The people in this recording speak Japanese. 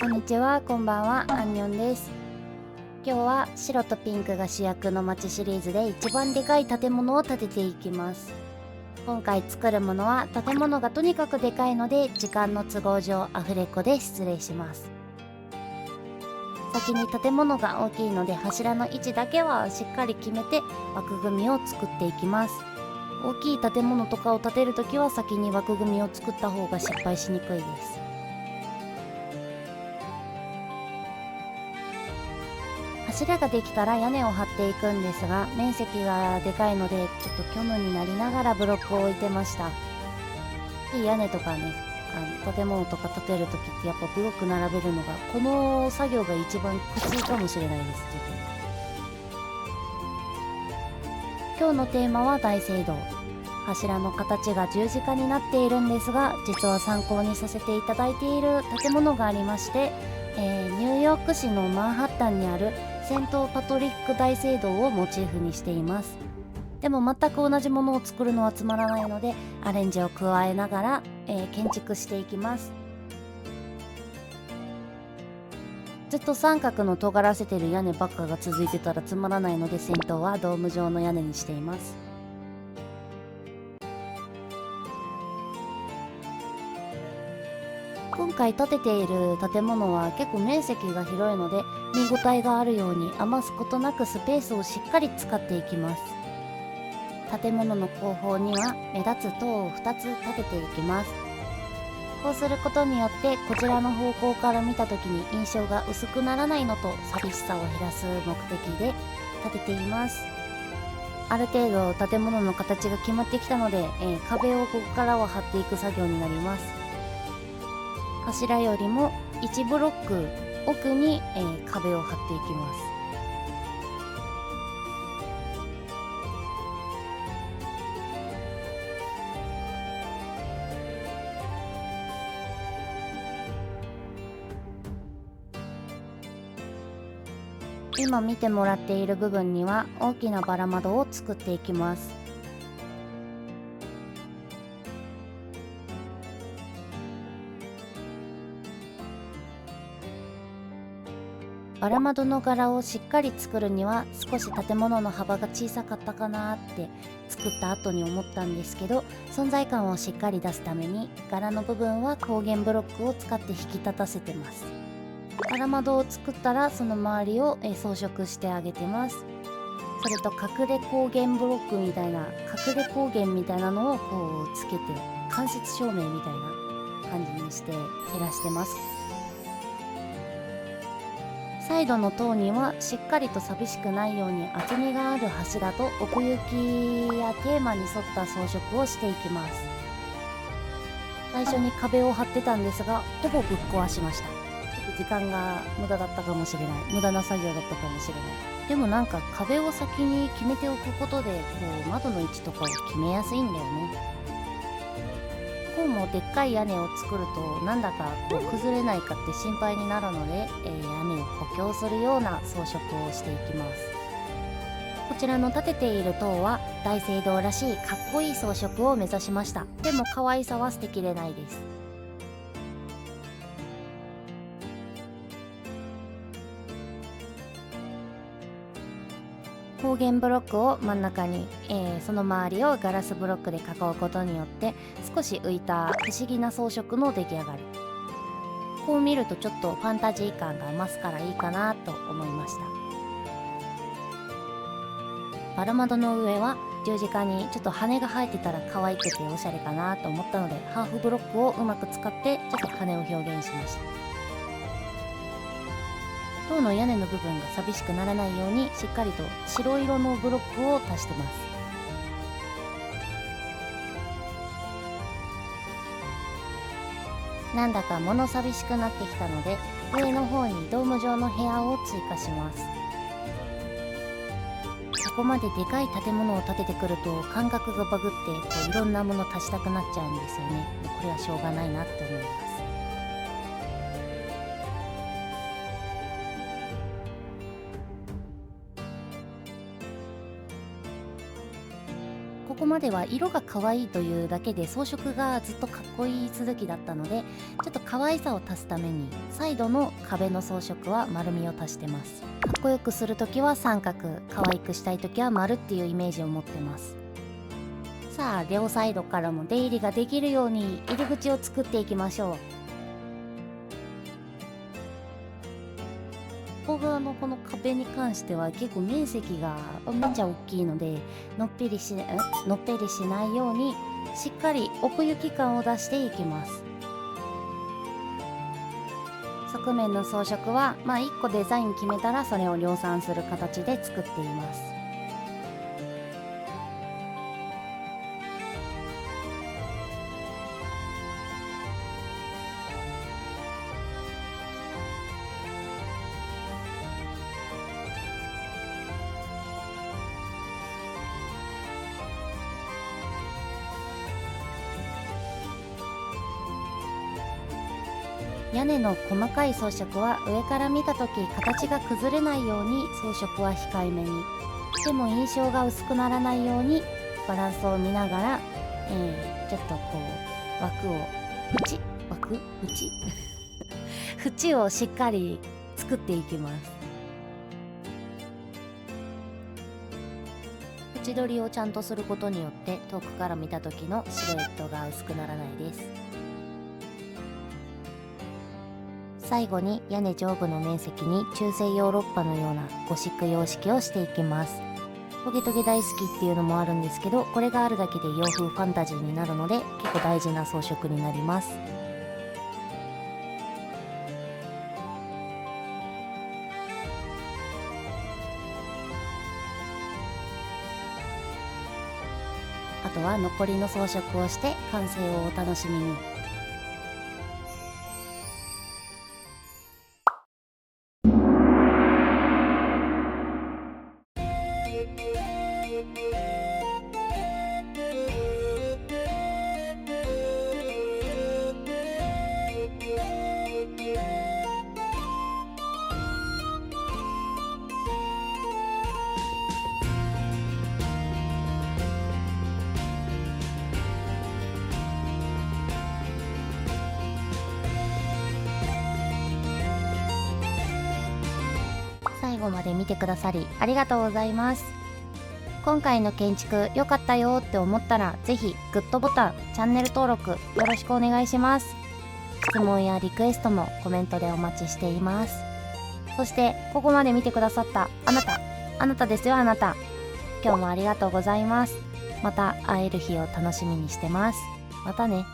こんにちは、こんばんは、アンニョンです。今日は白とピンクが主役の街シリーズで一番でかい建物を建てていきます。今回作るものは建物がとにかくでかいので時間の都合上アフレコで失礼します。先に建物が大きいので柱の位置だけはしっかり決めて枠組みを作っていきます。大きい建物とかを建てるときは先に枠組みを作った方が失敗しにくいです。柱ができたら屋根を張っていくんですが、面積がでかいのでちょっと虚無になりながらブロックを置いてました。いい屋根とかね、建物とか建てるときってやっぱブロック並べるのがこの作業が一番苦痛かもしれないです。今日のテーマは大聖堂。柱の形が十字架になっているんですが、実は参考にさせていただいている建物がありまして、ニューヨーク市のマンハッタンにあるセント・パトリック大聖堂をモチーフにしています。でも全く同じものを作るのはつまらないのでアレンジを加えながら、建築していきます。ずっと三角の尖らせてる屋根ばっかが続いてたらつまらないので、先頭はドーム状の屋根にしています。今回建てている建物は結構面積が広いので見応えがあるように余すことなくスペースをしっかり使っていきます。建物の後方には目立つ塔を2つ立てていきます。こうすることによってこちらの方向から見た時に印象が薄くならないのと寂しさを減らす目的で建てています。ある程度建物の形が決まってきたので、壁をここからは張っていく作業になります。柱よりも1ブロック奥に、壁を張っていきます。今見てもらっている部分には大きなバラ窓を作っていきます。バラ窓の柄をしっかり作るには少し建物の幅が小さかったかなって作った後に思ったんですけど、存在感をしっかり出すために柄の部分は光源ブロックを使って引き立たせてます。バラ窓を作ったらその周りを装飾してあげてます。それと隠れ光源ブロックみたいな隠れ光源みたいなのをこうつけて間接照明みたいな感じにして照らしてます。サイドの塔にはしっかりと寂しくないように厚みがある柱と奥行きやテーマに沿った装飾をしていきます。最初に壁を張ってたんですがほぼぶっ壊しました。ちょっと時間が無駄だったかもしれない、無駄な作業だったかもしれない。でもなんか壁を先に決めておくことでこう窓の位置とかを決めやすいんだよね。こうもでっかい屋根を作るとなんだかこう崩れないかって心配になるので、屋根を補強するような装飾をしていきます。こちらの建てている塔は大聖堂らしいかっこいい装飾を目指しました。でも可愛さは捨てきれないです。光源ブロックを真ん中に、その周りをガラスブロックで囲うことによって少し浮いた不思議な装飾の出来上がり。こう見るとちょっとファンタジー感が増すからいいかなと思いました。バラ窓の上は十字架にちょっと羽が生えてたら可愛くておしゃれかなと思ったのでハーフブロックをうまく使ってちょっと羽を表現しました。塔の屋根の部分が寂しくならないようにしっかりと白色のブロックを足してます。なんだか物寂しくなってきたので上の方にドーム状の部屋を追加します。ここまででかい建物を建ててくると感覚がバグってこういろんなもの足したくなっちゃうんですよね。これはしょうがないなって思います。こここまでは色が可愛いというだけで装飾がずっとかっこいい続きだったので、ちょっと可愛さを足すためにサイドの壁の装飾は丸みを足してます。かっこよくするときは三角、可愛くしたいときは丸っていうイメージを持ってます。さあ両サイドからも出入りができるように入り口を作っていきましょう。向こう側のこの壁に関しては結構面積がめっちゃ大きいので、のっぺりしないようにしっかり奥行き感を出していきます。側面の装飾は1個デザイン決めたらそれを量産する形で作っています。屋根の細かい装飾は上から見た時形が崩れないように装飾は控えめに、でも印象が薄くならないようにバランスを見ながら、ちょっとこう枠を縁をしっかり作っていきます。縁取りをちゃんとすることによって遠くから見た時のシルエットが薄くならないです。最後に屋根上部の面積に中世ヨーロッパのようなゴシック様式をしていきます。トゲトゲ大好きっていうのもあるんですけど、これがあるだけで洋風ファンタジーになるので結構大事な装飾になります。あとは残りの装飾をして完成をお楽しみに。最後まで見てくださりありがとうございます。今回の建築良かったよって思ったら、ぜひグッドボタン、チャンネル登録よろしくお願いします。質問やリクエストもコメントでお待ちしています。そしてここまで見てくださったあなたですよ、あなた。今日もありがとうございます。また会える日を楽しみにしてます。またね。